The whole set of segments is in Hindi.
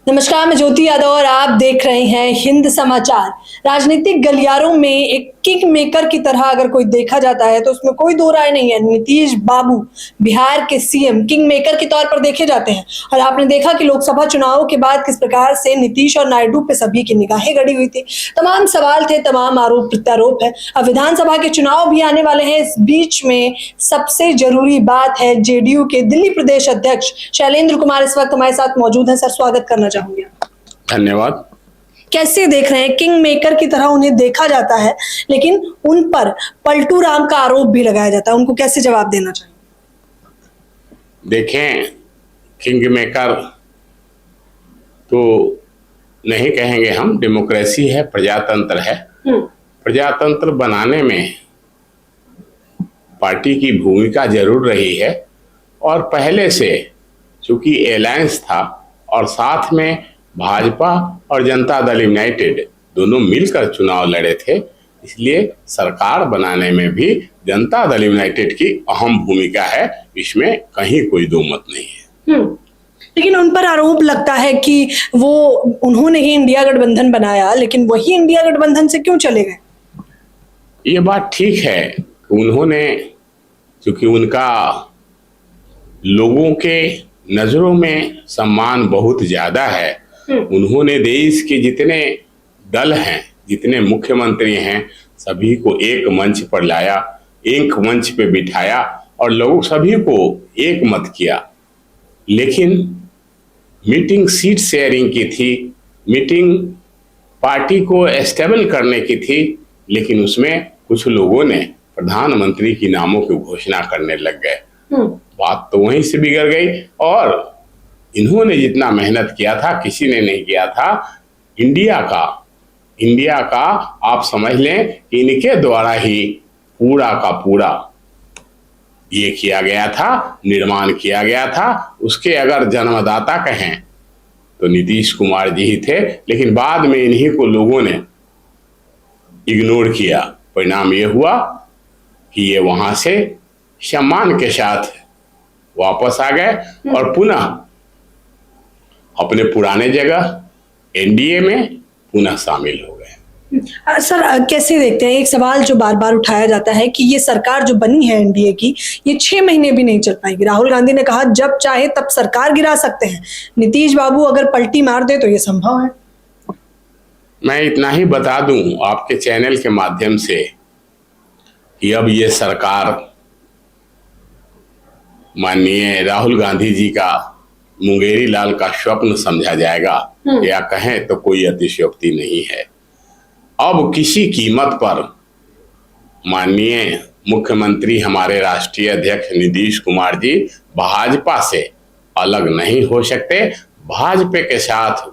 नमस्कार, मैं ज्योति यादव और आप देख रहे हैं हिंद समाचार। राजनीतिक गलियारों में एक किंग मेकर की तरह अगर कोई देखा जाता है तो उसमें कोई दो राय नहीं है। नीतीश बाबू बिहार के सीएम किंग मेकर के तौर पर देखे जाते हैं और आपने देखा कि लोकसभा चुनाव के बाद किस प्रकार से नीतीश और नायडू पे सभी की निगाहें गड़ी हुई थी। तमाम सवाल थे, तमाम आरोप प्रत्यारोप है। अब विधानसभा के चुनाव भी आने वाले हैं। इस बीच में सबसे जरूरी बात है, जेडीयू के दिल्ली प्रदेश अध्यक्ष शैलेंद्र कुमार इस वक्त हमारे साथ मौजूद हैं। सर, स्वागत करना चाहूंगी। धन्यवाद। कैसे देख रहे हैं? किंग मेकर की तरह उन्हें देखा जाता है, लेकिन उन पर पलटू राम का आरोप भी लगाया जाता है। उनको कैसे जवाब देना चाहिए? देखें, किंग मेकर तो नहीं कहेंगे हम। डेमोक्रेसी है, प्रजातंत्र है। प्रजातंत्र बनाने में पार्टी की भूमिका जरूर रही है और पहले से चूंकि अलायंस था और साथ में भाजपा और जनता दल यूनाइटेड दोनों मिलकर चुनाव लड़े थे, इसलिए सरकार बनाने में भी जनता दल यूनाइटेड की अहम भूमिका है। इसमें कहीं कोई दो मत नहीं है। लेकिन उन पर आरोप लगता है कि उन्होंने ही इंडिया गठबंधन बनाया, लेकिन वही इंडिया गठबंधन से क्यों चले गए? ये बात ठीक है कि उन्होंने, क्योंकि उनका लोगों के नजरों में सम्मान बहुत ज्यादा है। उन्होंने देश के जितने दल हैं, जितने मुख्यमंत्री हैं, सभी को एक मंच पर लाया, एक मंच पे बिठाया और लोग सभी को एक मत किया। लेकिन मीटिंग सीट शेयरिंग की थी, मीटिंग पार्टी को एस्टेबल करने की थी, लेकिन उसमें कुछ लोगों ने प्रधानमंत्री की नामों की घोषणा करने लग गए। बात तो वहीं से बिगड़ गई और इन्होंने जितना मेहनत किया था किसी ने नहीं किया था। इंडिया का आप समझ लें कि इनके द्वारा ही पूरा का पूरा ये किया गया था, निर्माण किया गया था। उसके अगर जन्मदाता कहें तो नीतीश कुमार जी ही थे, लेकिन बाद में इन्हीं को लोगों ने इग्नोर किया। परिणाम ये हुआ कि ये वहां से सम्मान के साथ वापस आ गए और पुनः अपने पुराने जगह एनडीए में पुनः शामिल हो गए। सर, कैसे देखते हैं? एक सवाल जो बार बार उठाया जाता है कि ये सरकार जो बनी है एनडीए की, ये 6 महीने भी नहीं चल पाएगी। राहुल गांधी ने कहा जब चाहे तब सरकार गिरा सकते हैं। नीतीश बाबू अगर पलटी मार दे तो ये संभव है? मैं इतना ही बता दूं आपके चैनल के माध्यम से कि अब ये सरकार माननीय राहुल गांधी जी का मुंगेरी लाल का स्वप्न समझा जाएगा, या कहें तो कोई अतिशयोक्ति नहीं है। अब किसी कीमत पर माननीय मुख्यमंत्री हमारे राष्ट्रीय अध्यक्ष नीतीश कुमार जी भाजपा से अलग नहीं हो सकते। भाजपा के साथ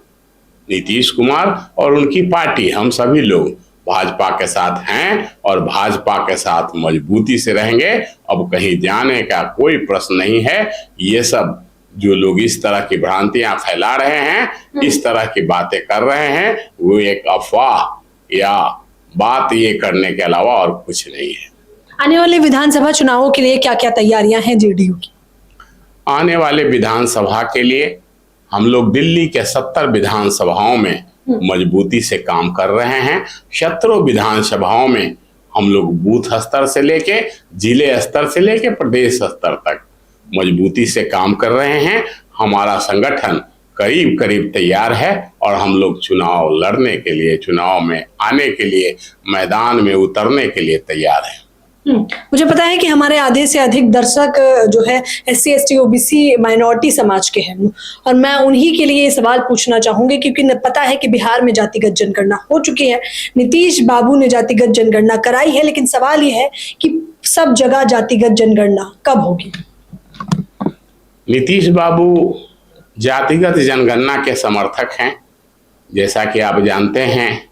नीतीश कुमार और उनकी पार्टी, हम सभी लोग भाजपा के साथ हैं और भाजपा के साथ मजबूती से रहेंगे। अब कहीं जाने का कोई प्रश्न नहीं है। ये सब जो लोग इस तरह की भ्रांतियां फैला रहे हैं, इस तरह की बातें कर रहे हैं, वो एक अफवाह या बात ये करने के अलावा और कुछ नहीं है। आने वाले विधानसभा चुनावों के लिए क्या क्या तैयारियां हैं जेडीयू की? आने वाले विधानसभा के लिए हम लोग दिल्ली के 70 विधानसभाओं में मजबूती से काम कर रहे हैं। 17 विधानसभाओं में हम लोग बूथ स्तर से लेके जिले स्तर से लेके प्रदेश स्तर तक मजबूती से काम कर रहे हैं। हमारा संगठन करीब करीब तैयार है और हम लोग चुनाव लड़ने के लिए, चुनाव में आने के लिए, मैदान में उतरने के लिए तैयार हैं। मुझे पता है कि हमारे आधे से अधिक दर्शक जो है SC ST OBC माइनॉरिटी समाज के हैं और मैं उन्हीं के लिए ये सवाल पूछना चाहूंगी, क्योंकि पता है कि बिहार में जातिगत जनगणना हो चुकी है। नीतीश बाबू ने जातिगत जनगणना कराई है, लेकिन सवाल ये है कि सब जगह जातिगत जनगणना कब होगी? नीतीश बाबू जातिगत जनगणना के समर्थक हैं। जैसा कि आप जानते हैं,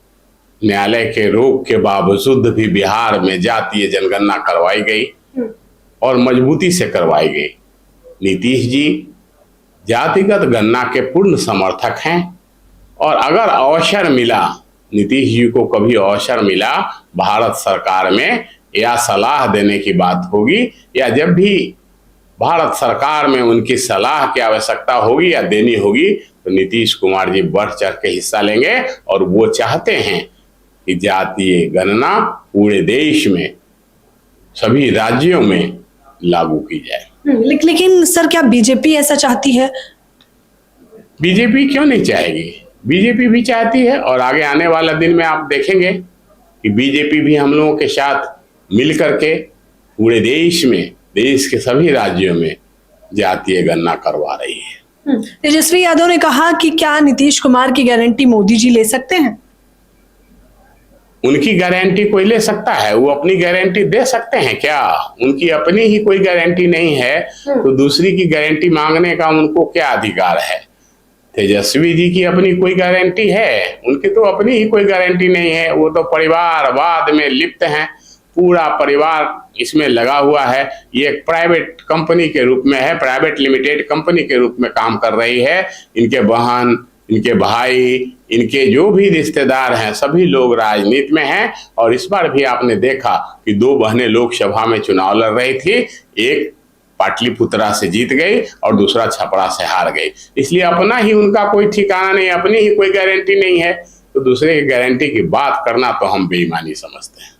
न्यायालय के रोक के बावजूद भी बिहार में जातीय जनगणना करवाई गई और मजबूती से करवाई गई। नीतीश जी जातिगत गणना के पूर्ण समर्थक हैं और अगर अवसर मिला, नीतीश जी को कभी अवसर मिला भारत सरकार में या सलाह देने की बात होगी, या जब भी भारत सरकार में उनकी सलाह की आवश्यकता होगी या देनी होगी, तो नीतीश कुमार जी बढ़ चढ़ के हिस्सा लेंगे और वो चाहते हैं कि जातीय गणना पूरे देश में सभी राज्यों में लागू की जाए। लेकिन सर क्या बीजेपी ऐसा चाहती है? बीजेपी क्यों नहीं चाहेगी? बीजेपी भी चाहती है और आगे आने वाला दिन में आप देखेंगे कि बीजेपी भी हम लोगों के साथ मिल करके पूरे देश में, देश के सभी राज्यों में जातीय गणना करवा रही है। तेजस्वी यादव ने कहा कि क्या नीतीश कुमार की गारंटी मोदी जी ले सकते हैं? उनकी गारंटी कोई ले सकता है? वो अपनी गारंटी दे सकते हैं क्या? उनकी अपनी ही कोई गारंटी नहीं है तो दूसरी की गारंटी मांगने का उनको क्या अधिकार है? तेजस्वी जी की अपनी कोई गारंटी है? उनकी तो अपनी ही कोई गारंटी नहीं है। वो तो परिवारवाद में लिप्त हैं, पूरा परिवार इसमें लगा हुआ है। ये एक प्राइवेट कंपनी के रूप में है, प्राइवेट लिमिटेड कंपनी के रूप में काम कर रही है। इनके बहन, इनके भाई, इनके जो भी रिश्तेदार हैं सभी लोग राजनीति में हैं। और इस बार भी आपने देखा कि दो बहनें लोकसभा में चुनाव लड़ रही थी, एक पाटलिपुत्रा से जीत गई और दूसरा छपरा से हार गई। इसलिए अपना ही उनका कोई ठिकाना नहीं, अपनी ही कोई गारंटी नहीं है, तो दूसरे की गारंटी की बात करना तो हम बेईमानी समझते हैं।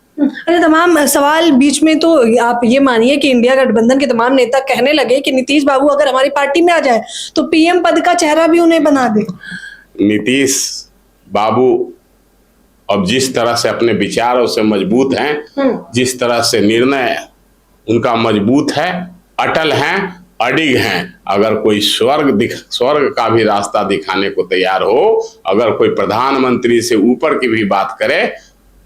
अरे तमाम सवाल बीच में तो आप ये मानिए कि इंडिया गठबंधन के तमाम नेता कहने लगे कि नीतीश बाबू अगर हमारी पार्टी में आ जाए तो पीएम पद का चेहरा भी उन्हें बना दे। नीतीश बाबू अब जिस तरह से अपने विचारों से मजबूत हैं, जिस तरह से निर्णय उनका मजबूत है, अटल हैं, अडिग हैं, अगर कोई स्वर्ग का भी रास्ता दिखाने को तैयार हो, अगर कोई प्रधानमंत्री से ऊपर की भी बात करे,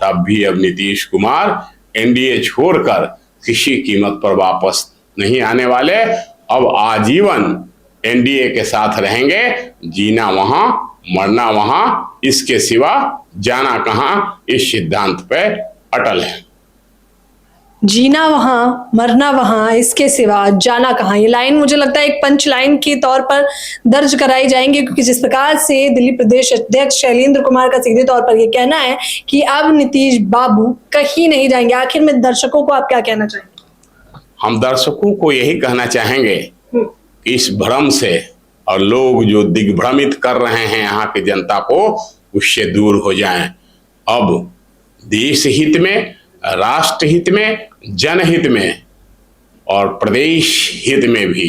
तब भी अब नीतीश कुमार एनडीए छोड़कर किसी कीमत पर वापस नहीं आने वाले। अब आजीवन एनडीए के साथ रहेंगे, जीना वहां मरना वहां, इसके सिवा जाना कहां, इस सिद्धांत पे अटल है। जीना वहां मरना वहां, इसके सिवा जाना कहां, ये लाइन मुझे लगता है एक पंच लाइन के तौर पर दर्ज कराई जाएंगी, क्योंकि जिस प्रकार से दिल्ली प्रदेश अध्यक्ष शैलेंद्र कुमार का सीधे तौर पर ये कहना है कि अब नीतीश बाबू कहीं नहीं जाएंगे। आखिर में दर्शकों को आप क्या कहना चाहेंगे? हम दर्शकों को यही कहना चाहेंगे कि इस भ्रम से और लोग जो दिग्भ्रमित कर रहे हैं यहाँ की जनता को, उससे दूर हो जाएं। अब देश हित में, राष्ट्र हित में, जनहित में और प्रदेश हित में भी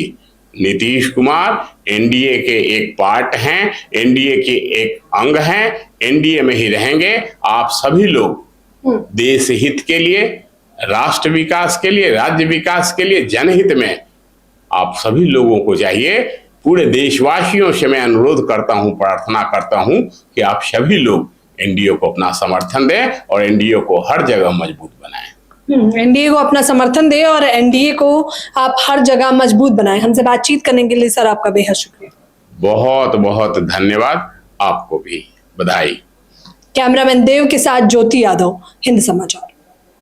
नीतीश कुमार एनडीए के एक पार्ट हैं, एनडीए के एक अंग हैं, एनडीए में ही रहेंगे। आप सभी लोग देश हित के लिए, राष्ट्र विकास के लिए, राज्य विकास के लिए, जनहित में आप सभी लोगों को चाहिए, पूरे देशवासियों से मैं अनुरोध करता हूं, प्रार्थना करता हूं कि आप सभी लोग एनडीए को अपना समर्थन दें और एनडीए को हर जगह मजबूत बनाएं। एनडीए को अपना समर्थन दें और एनडीए को आप हर जगह मजबूत बनाएं। हमसे बातचीत करने के लिए सर आपका बेहद शुक्रिया। बहुत बहुत धन्यवाद, आपको भी बधाई। कैमरामैन देव के साथ ज्योति यादव, हिंद समाचार।